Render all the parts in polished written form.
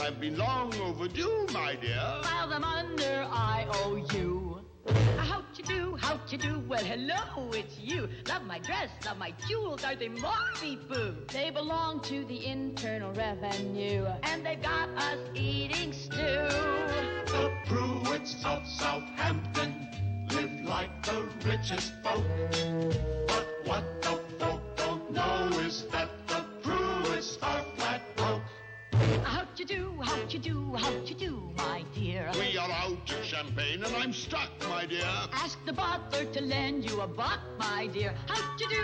have been long overdue, my dear. File them under IOU. How'd you do? Well, hello, it's you. Love my dress, love my jewels. Are they Marley-Boo? They belong to the Internal Revenue, and they've got us eating stew. The Pruitts of Southampton live like the richest folk. But what the folk don't know is that the Pruitts are flat broke. How'd you do, my dear? We are out of champagne and I'm stuck, my dear. Ask the butler to lend you a buck, my dear. How'd you do?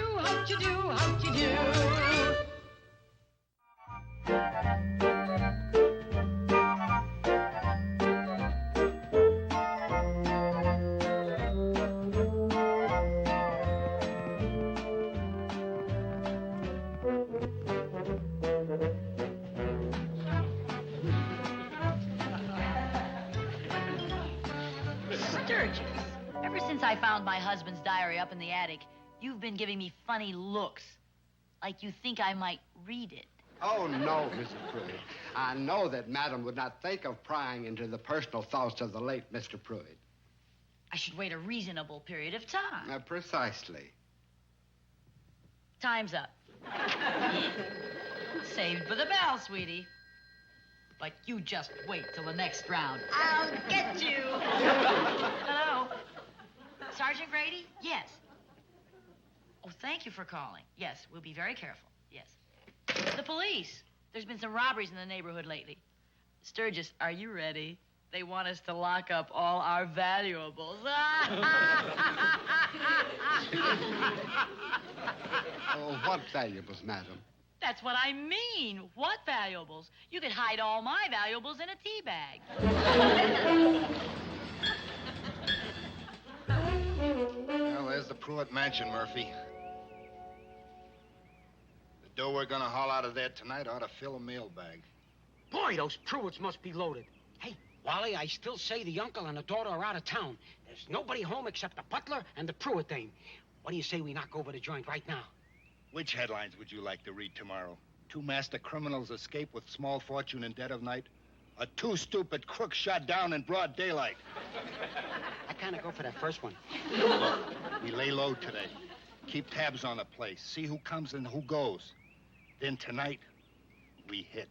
Sturgis, ever since I found my husband's diary up in the attic, you've been giving me funny looks. Like you think I might read it. Oh, no, Mrs. Pruitt. I know that Madam would not think of prying into the personal thoughts of the late Mr. Pruitt. I should wait a reasonable period of time. Precisely. Time's up. Saved for the bell, sweetie. But you just wait till the next round. I'll get you. Hello? Sergeant Grady? Yes. Oh, thank you for calling. Yes, we'll be very careful. Yes. The police. There's been some robberies in the neighborhood lately. Sturgis, are you ready? They want us to lock up all our valuables. Oh, what valuables, Madam? That's what I mean. What valuables? You could hide all my valuables in a tea bag. Well, there's the Pruitt mansion, Murphy. The dough we're gonna haul out of there tonight ought to fill a mail bag. Boy, those Pruitts must be loaded. Hey, Wally, I still say the uncle and the daughter are out of town. There's nobody home except the butler and the Pruitt dame. What do you say we knock over the joint right now? Which headlines would you like to read tomorrow? 2 master criminals escape with small fortune in dead of night? Or 2 stupid crooks shot down in broad daylight? I kind of go for that first one. Look, we lay low today. Keep tabs on the place. See who comes and who goes. Then tonight, we hit.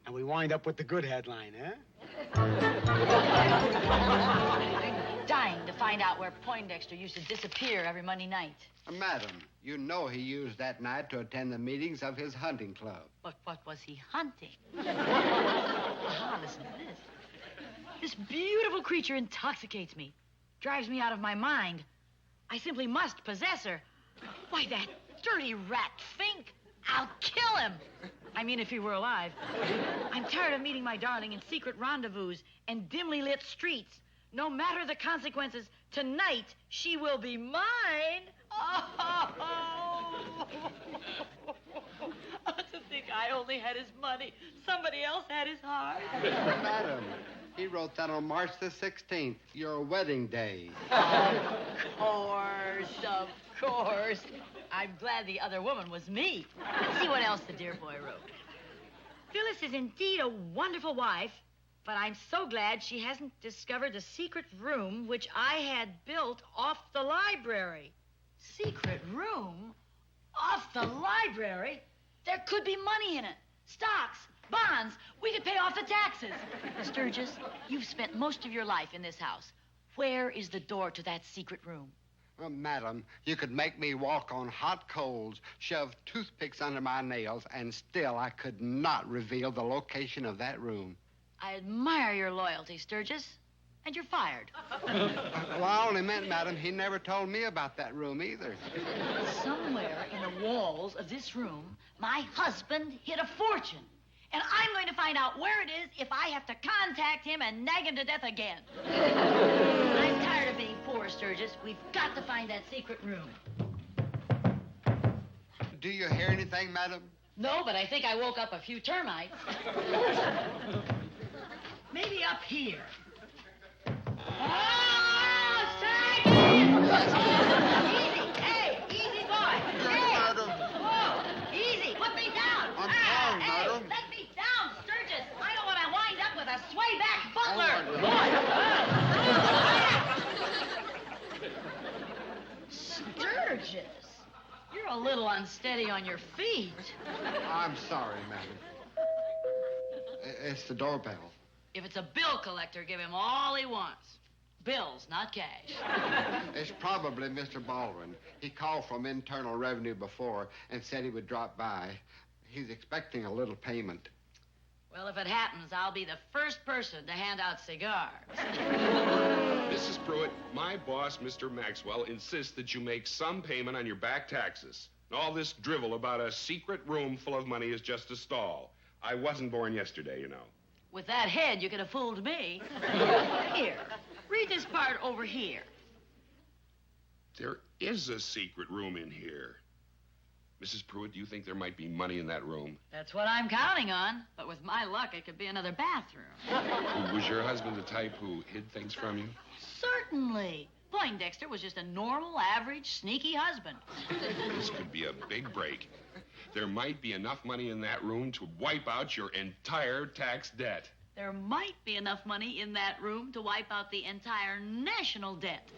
And we wind up with the good headline, huh? I'm dying to find out where Poindexter used to disappear every Monday night. Madam, you know he used that night to attend the meetings of his hunting club. But what was he hunting? Ah, listen to this. This beautiful creature intoxicates me, drives me out of my mind. I simply must possess her. Why, that dirty rat Fink. I'll kill him. I mean, if he were alive. I'm tired of meeting my darling in secret rendezvous and dimly lit streets. No matter the consequences, tonight she will be mine. Oh. To think I only had his money. Somebody else had his heart. Madam, he wrote that on March the 16th, your wedding day. Of course. I'm glad the other woman was me. Let's see what else the dear boy wrote. Phyllis is indeed a wonderful wife, but I'm so glad she hasn't discovered the secret room which I had built off the library. Secret room? Off the library? There could be money in it. Stocks, bonds. We could pay off the taxes. Sturgis, you've spent most of your life in this house. Where is the door to that secret room? Well, madam, you could make me walk on hot coals, shove toothpicks under my nails, and still I could not reveal the location of that room. I admire your loyalty, Sturgis. And you're fired. Well, I only meant, madam, he never told me about that room either. Somewhere in the walls of this room, my husband hid a fortune. And I'm going to find out where it is if I have to contact him and nag him to death again. I'm tired of being poor, Sturgis. We've got to find that secret room. Do you hear anything, madam? No, but I think I woke up a few termites. Maybe up here. Oh, Sergeant! Easy. Hey, easy, boy. Hey. Madam. Whoa, easy. Put me down. I'm fine, hey, madam. let me down, Sturgis. I don't want to wind unsteady on your feet. I'm sorry, madam. It's the doorbell. If it's a bill collector, give him all he wants. Bills, not cash. It's probably Mr. Baldwin. He called from Internal Revenue before and said he would drop by. He's expecting a little payment. Well, if it happens, I'll be the first person to hand out cigars. Mrs. Pruitt, my boss, Mr. Maxwell, insists that you make some payment on your back taxes. All this drivel about a secret room full of money is just a stall. I wasn't born yesterday, you know. With that head, you could have fooled me. Here, read this part over here. There is a secret room in here. Mrs. Pruitt, do you think there might be money in that room? That's what I'm counting on. But with my luck, it could be another bathroom. Was your husband the type who hid things from you? Certainly. Poindexter was just a normal, average, sneaky husband. This could be a big break. There might be enough money in that room to wipe out your entire tax debt. There might be enough money in that room to wipe out the entire national debt.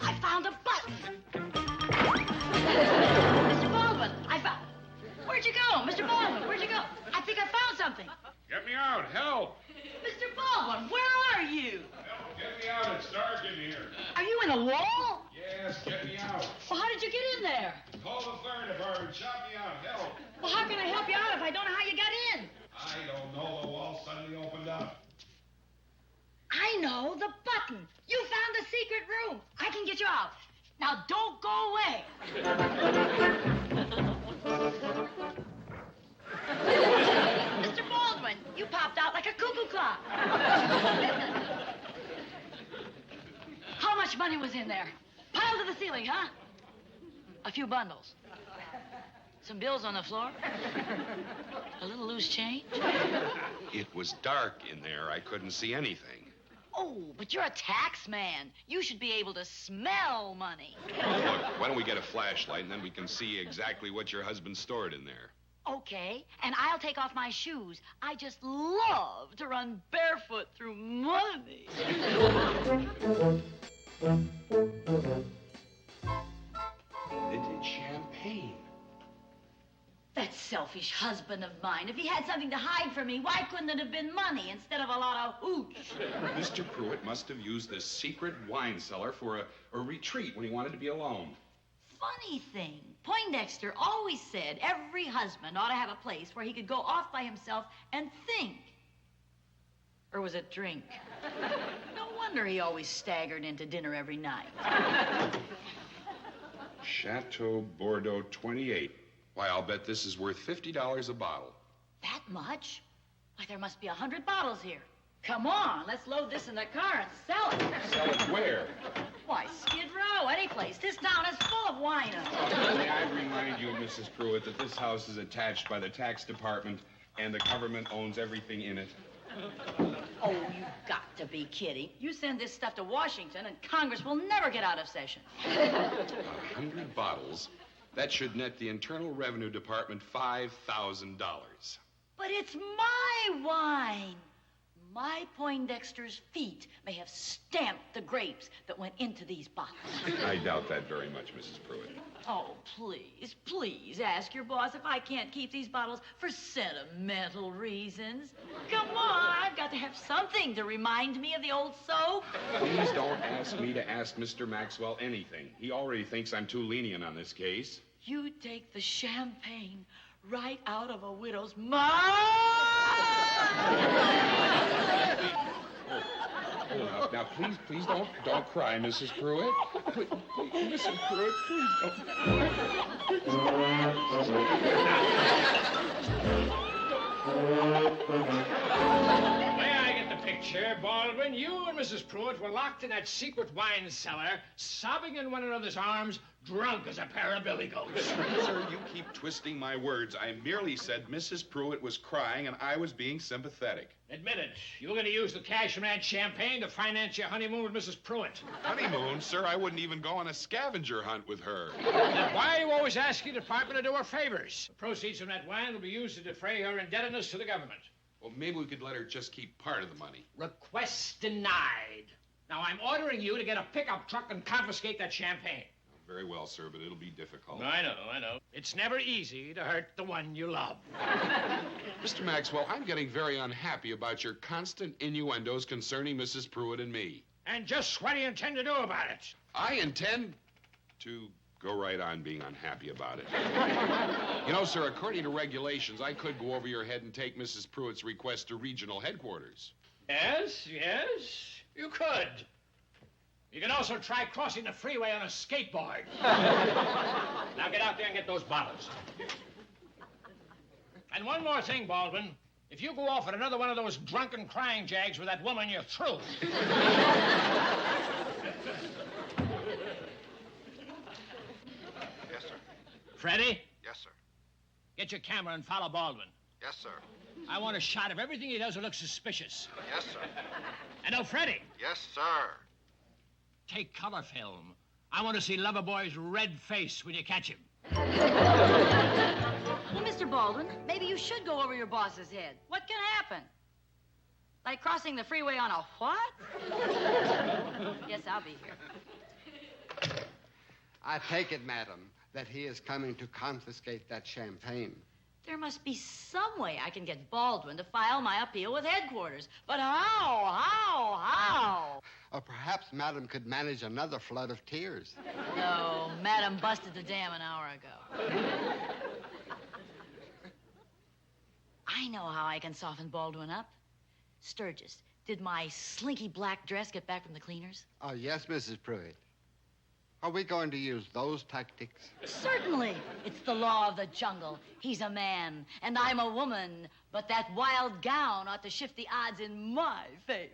I found a button. Mr. Baldwin, Where'd you go? Mr. Baldwin, where'd you go? I think I found something. Get me out, help! Mr. Baldwin, where are you? Help, get me out, it's dark in here. Are you in a wall? Yes, get me out. Well, how did you get in there? Call the fire department, shot me out, help. Well, how can I help you out if I don't know how you got in? I don't know, the wall suddenly opened up. I know, the button. You found the secret room. I can get you out. Now, don't go away. Mr. Baldwin, you popped out like a cuckoo clock. How much money was in there? Piled to the ceiling, huh? A few bundles. Some bills on the floor. A little loose change. It was dark in there. I couldn't see anything. Oh, but you're a tax man. You should be able to smell money. Look, why don't we get a flashlight and then we can see exactly what your husband stored in there. Okay, and I'll take off my shoes. I just love to run barefoot through money. Vintage champagne. That selfish husband of mine. If he had something to hide from me, why couldn't it have been money instead of a lot of hooch? Mr. Pruitt must have used this secret wine cellar for a retreat when he wanted to be alone. Funny thing, Poindexter always said every husband ought to have a place where he could go off by himself and think. Or was it drink? No wonder he always staggered into dinner every night. Chateau Bordeaux 28. Why, I'll bet this is worth $50 a bottle. That much? Why, there must be 100 bottles here. Come on, let's load this in the car and sell it. Sell it where? Why, Skid Row, any place. This town is full of whiners. May I remind you, Mrs. Pruitt, that this house is attached by the tax department and the government owns everything in it. Oh, you've got to be kidding. You send this stuff to Washington and Congress will never get out of session. 100 bottles? That should net the Internal Revenue Department $5,000. But it's my wine. My Poindexter's feet may have stamped the grapes that went into these bottles. I doubt that very much, Mrs. Pruitt. Oh, please, please ask your boss if I can't keep these bottles for sentimental reasons. Come on, I've got to have something to remind me of the old soap. Please don't ask me to ask Mr. Maxwell anything. He already thinks I'm too lenient on this case. You take the champagne right out of a widow's mouth. Now, please don't cry, Mrs. Pruitt. Please, Mrs. Pruitt, please May I get the picture, Baldwin? You and Mrs. Pruitt were locked in that secret wine cellar, sobbing in one another's arms, drunk as a pair of billy goats. Sir, you keep twisting my words. I merely said Mrs. Pruitt was crying and I was being sympathetic. Admit it. You were going to use the cash from that champagne to finance your honeymoon with Mrs. Pruitt. Honeymoon? Sir, I wouldn't even go on a scavenger hunt with her. Then why are you always asking the department to do her favors? The proceeds from that wine will be used to defray her indebtedness to the government. Well, maybe we could let her just keep part of the money. Request denied. Now, I'm ordering you to get a pickup truck and confiscate that champagne. Very well, sir, but it'll be difficult. I know. It's never easy to hurt the one you love. Mr. Maxwell, I'm getting very unhappy about your constant innuendos concerning Mrs. Pruitt and me. And just what do you intend to do about it? I intend to go right on being unhappy about it. You know, sir, according to regulations, I could go over your head and take Mrs. Pruitt's request to regional headquarters. Yes, you could. You can also try crossing the freeway on a skateboard. Now get out there and get those bottles. And one more thing, Baldwin. If you go off at another one of those drunken crying jags with that woman, you're through. Yes, sir. Freddie? Yes, sir. Get your camera and follow Baldwin. Yes, sir. I want a shot of everything he does that looks suspicious. Yes, sir. And now, Freddie. Yes, sir. Take color film. I want to see Loverboy's red face when you catch him. Well, Mr. Baldwin, maybe you should go over your boss's head. What can happen? Like crossing the freeway on a what? Yes, I'll be here. I take it, madam, that he is coming to confiscate that champagne. There must be some way I can get Baldwin to file my appeal with headquarters. But how? Or perhaps madam could manage another flood of tears. No, Madam busted the dam an hour ago. I know how I can soften Baldwin up. Sturgis, did my slinky black dress get back from the cleaners? Oh, yes, Mrs. Pruitt. Are we going to use those tactics? Certainly. It's the law of the jungle. He's a man, and I'm a woman. But that wild gown ought to shift the odds in my favor.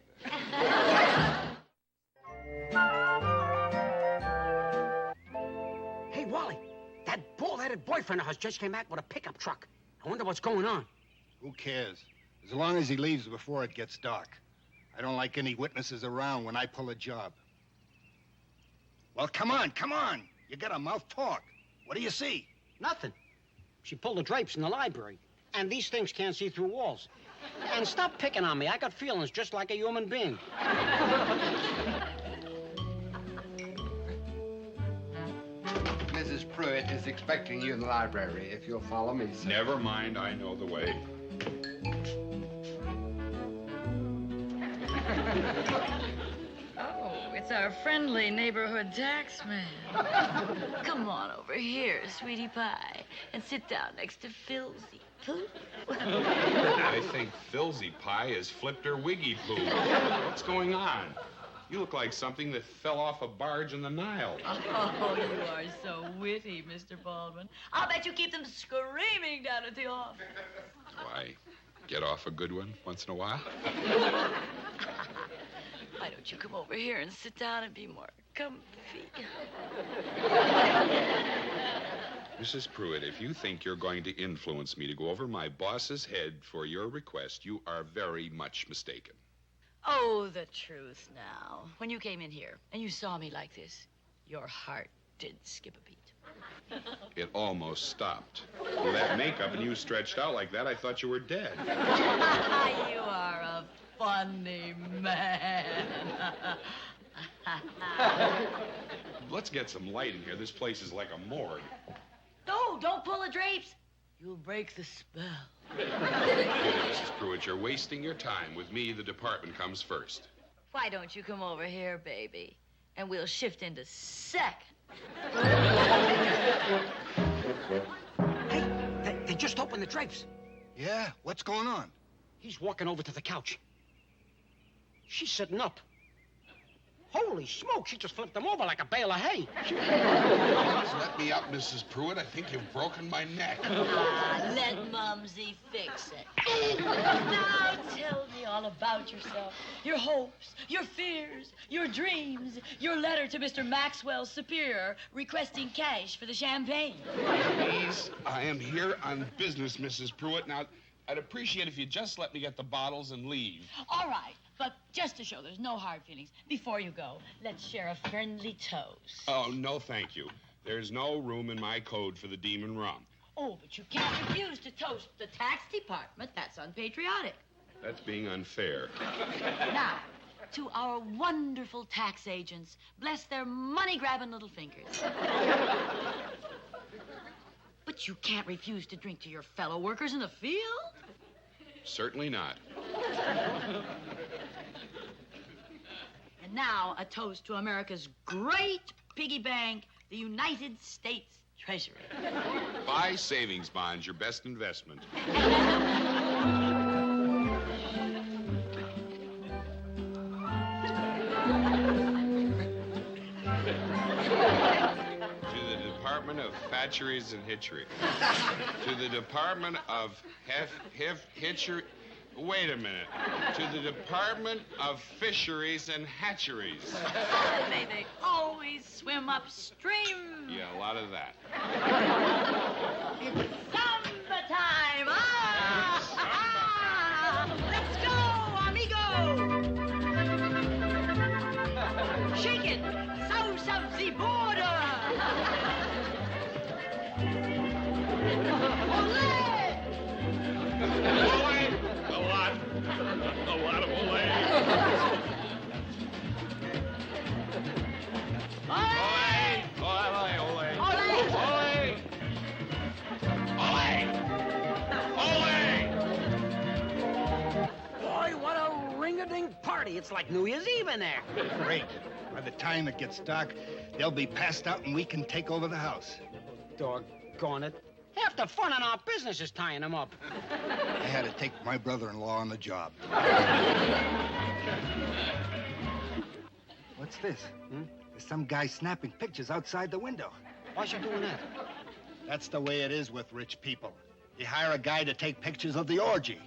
Hey, Wally, that bald-headed boyfriend of hers just came back with a pickup truck. I wonder what's going on. Who cares? As long as he leaves before it gets dark. I don't like any witnesses around when I pull a job. Well, come on. You got a mouth talk. What do you see? Nothing. She pulled the drapes in the library. And these things can't see through walls. And stop picking on me. I got feelings just like a human being. Mrs. Pruitt is expecting you in the library. If you'll follow me, sir. Never mind, I know the way. Oh, it's our friendly neighborhood taxman. Come on over here, sweetie pie, and sit down next to Filzy. I think Filzy Pie has flipped her wiggy poo. What's going on? You look like something that fell off a barge in the Nile. Oh, you are so witty, Mr. Baldwin. I'll bet you keep them screaming down at the office. Why, get off a good one once in a while? Why don't you come over here and sit down and be more comfy? Mrs. Pruitt, if you think you're going to influence me to go over my boss's head for your request, you are very much mistaken. Oh, the truth now. When you came in here and you saw me like this, your heart did skip a beat. It almost stopped. With that makeup and you stretched out like that, I thought you were dead. You are a funny man. Let's get some light in here. This place is like a morgue. No, don't pull the drapes. You'll break the spell. Get it, Mrs. Pruitt. You're wasting your time. With me, the department comes first. Why don't you come over here, baby, and we'll shift into second. Hey, they just opened the drapes. Yeah? What's going on? He's walking over to the couch. She's sitting up. Holy smoke, she just flipped him over like a bale of hay. Please let me up, Mrs. Pruitt. I think you've broken my neck. Let Mumsy fix it. Now tell me all about yourself. Your hopes, your fears, your dreams, your letter to Mr. Maxwell's superior requesting cash for the champagne. Please, I am here on business, Mrs. Pruitt. Now, I'd appreciate if you just let me get the bottles and leave. All right, but just to show there's no hard feelings, before you go, let's share a friendly toast. Oh, no, thank you. There's no room in my code for the demon rum. Oh, but you can't refuse to toast the tax department. That's unpatriotic. That's being unfair. Now, to our wonderful tax agents, bless their money-grabbing little fingers. But you can't refuse to drink to your fellow workers in the field. Certainly not. And now, a toast to America's great piggy bank, the United States Treasury. Buy savings bonds, your best investment. Department of Hatcheries and Hitchery. To the Department of Hitchery. Wait a minute. To the Department of Fisheries and Hatcheries. May they always swim upstream. Yeah, a lot of that. It's samba time. Ah! Let's go, amigo. Shake it, south of the border. A lot of ole. Boy, what a ring-a-ding party. It's like New Year's Eve in there. Great. By the time it gets dark, they'll be passed out and we can take over the house. Doggone it. Half the fun in our business is tying them up. I had to take my brother-in-law on the job. What's this? There's some guy snapping pictures outside the window. Why's you doing that? That's the way it is with rich people. You hire a guy to take pictures of the orgy.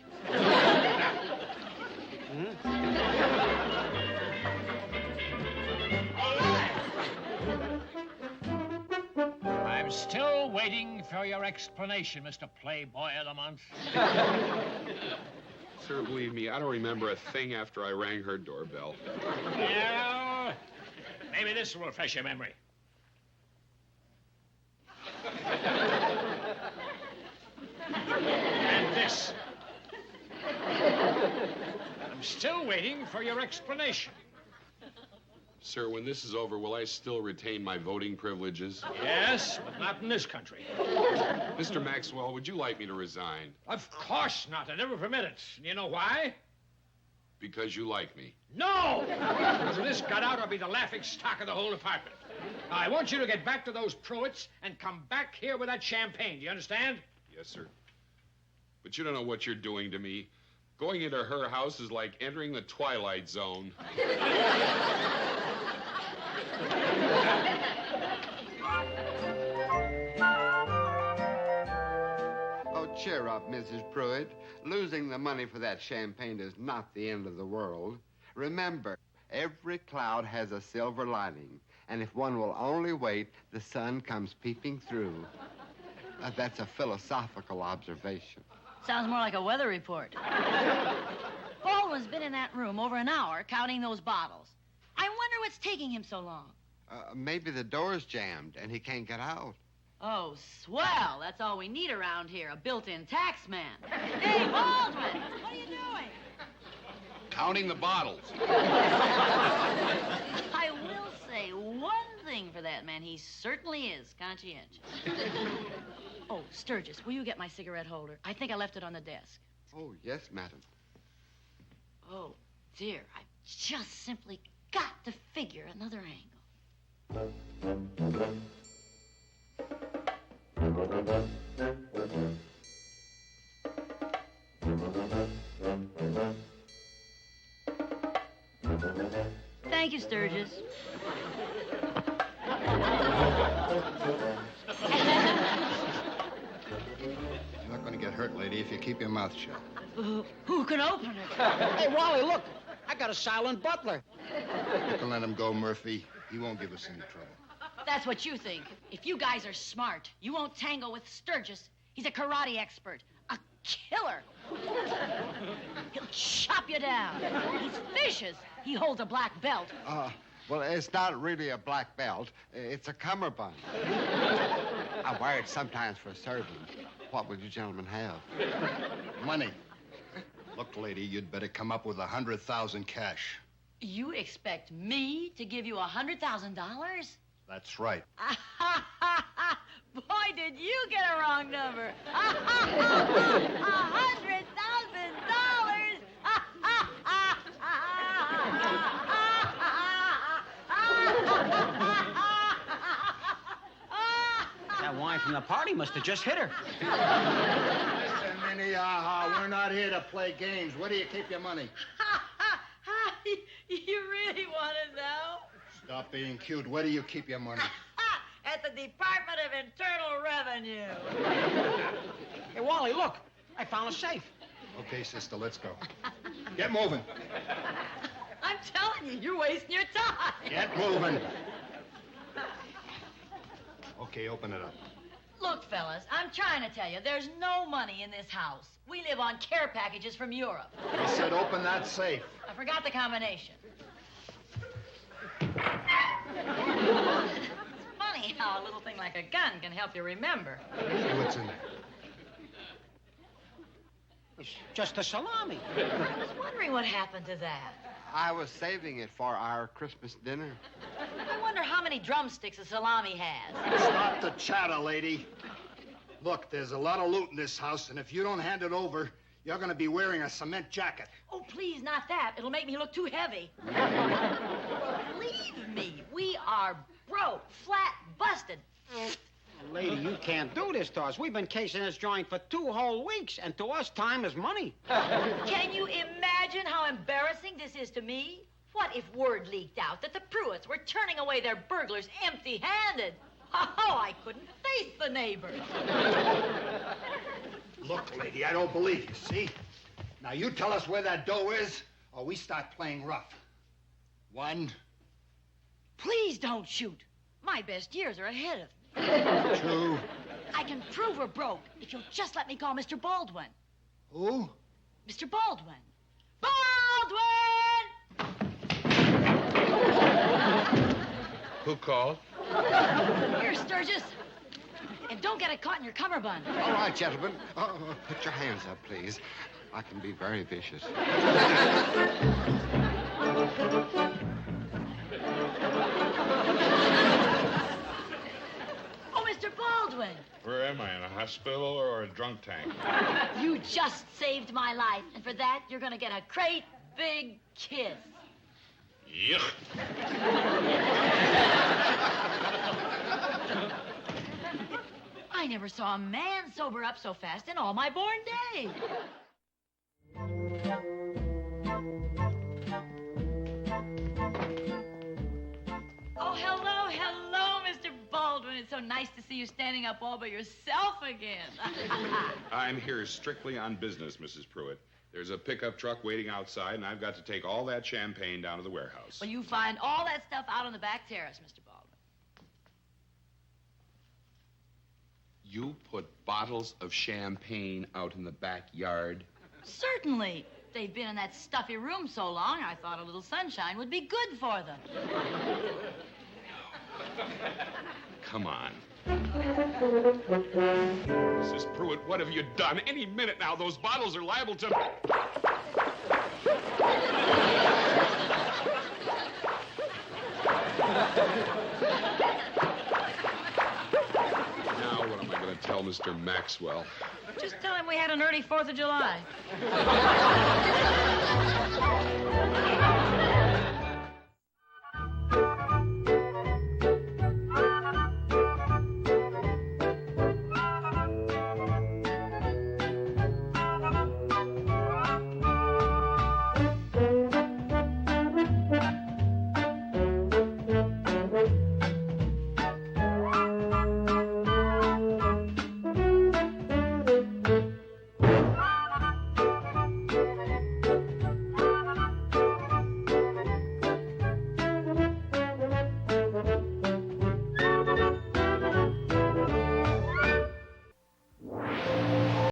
I'm still waiting for your explanation, Mr. Playboy of the Month. Sir, believe me, I don't remember a thing after I rang her doorbell. Well, maybe this will refresh your memory. And this. I'm still waiting for your explanation. Sir, when this is over, will I still retain my voting privileges? Yes, but not in this country. Mr. Maxwell, would you like me to resign? Of course not. I never permit it. And you know why? Because you like me. No! Because if this got out, I'll be the laughing stock of the whole department. Now, I want you to get back to those Pruitts and come back here with that champagne. Do you understand? Yes, sir. But you don't know what you're doing to me. Going into her house is like entering the Twilight Zone. Oh, cheer up, Mrs. Pruitt. Losing the money for that champagne is not the end of the world. Remember, every cloud has a silver lining. And if one will only wait, the sun comes peeping through. That's a philosophical observation. Sounds more like a weather report. Baldwin's been in that room over an hour counting those bottles. I wonder what's taking him so long. Maybe the door's jammed and he can't get out. Oh, swell. That's all we need around here, a built-in tax man. Hey, Baldwin, what are you doing? Counting the bottles. I will say one thing for that man. He certainly is conscientious. Oh, Sturgis, will you get my cigarette holder? I think I left it on the desk. Oh, yes, madam. Oh, dear. I've just simply got to figure another angle. Thank you, Sturgis. You're not going to get hurt, lady, if you keep your mouth shut. Who can open it? Hey, Wally, look. I got a silent butler. You can let him go, Murphy. He won't give us any trouble. That's what you think. If you guys are smart, you won't tangle with Sturgis. He's a karate expert. A killer. He'll chop you down. He's vicious. He holds a black belt. Well, it's not really a black belt. It's a cummerbund. I wear it sometimes for serving. What would you gentlemen have? Money. Look, lady, you'd better come up with 100,000 cash. You expect me to give you $100,000? That's right. Boy, did you get a wrong number. $100,000. That wine from the party must have just hit her. Listen, Minnehaha, we're not here to play games. Where do you keep your money? You really want to know? Stop being cute. Where do you keep your money? At the Department of Internal Revenue. Hey, Wally, look. I found a safe. Okay, sister, let's go. Get moving. I'm telling you, you're wasting your time. Get moving. Okay, open it up. Look, fellas, I'm trying to tell you, there's no money in this house. We live on care packages from Europe. I said open that safe. I forgot the combination. It's funny how a little thing like a gun can help you remember. See what's in there. It's just a salami. I was wondering what happened to that. I was saving it for our Christmas dinner. I wonder how many drumsticks a salami has. Stop the chatter, lady. Look, there's a lot of loot in this house, and if you don't hand it over, you're going to be wearing a cement jacket. Oh, please, not that. It'll make me look too heavy. Believe me, we are broke, flat, busted. Lady, you can't do this to us. We've been casing this joint for 2 whole weeks, and to us, time is money. Can you imagine how embarrassing this is to me? What if word leaked out that the Pruitts were turning away their burglars empty-handed? Oh, I couldn't face the neighbors. Look, lady, I don't believe you, see? Now, you tell us where that dough is, or we start playing rough. 1. Please don't shoot. My best years are ahead of me. 2. I can prove we're broke if you'll just let me call Mr. Baldwin. Who? Mr. Baldwin. Baldwin! Who called? Here, Sturgis. And don't get it caught in your cummerbund. All right, gentlemen. Put your hands up, please. I can be very vicious. Oh, Mr. Baldwin. Where am I, in a hospital or a drunk tank? You just saved my life, and for that, you're going to get a great big kiss. Yuck. I never saw a man sober up so fast in all my born days. Oh, hello, Mr. Baldwin. It's so nice to see you standing up all by yourself again. I'm here strictly on business, Mrs. Pruitt. There's a pickup truck waiting outside, and I've got to take all that champagne down to the warehouse. Well, you find all that stuff out on the back terrace, Mr. Baldwin. You put bottles of champagne out in the backyard? Certainly. They've been in that stuffy room so long, I thought a little sunshine would be good for them. Come on. Mrs. Pruitt, what have you done? Any minute now, those bottles are liable to... Now, what am I going to tell Mr. Maxwell? Just tell him we had an early 4th of July.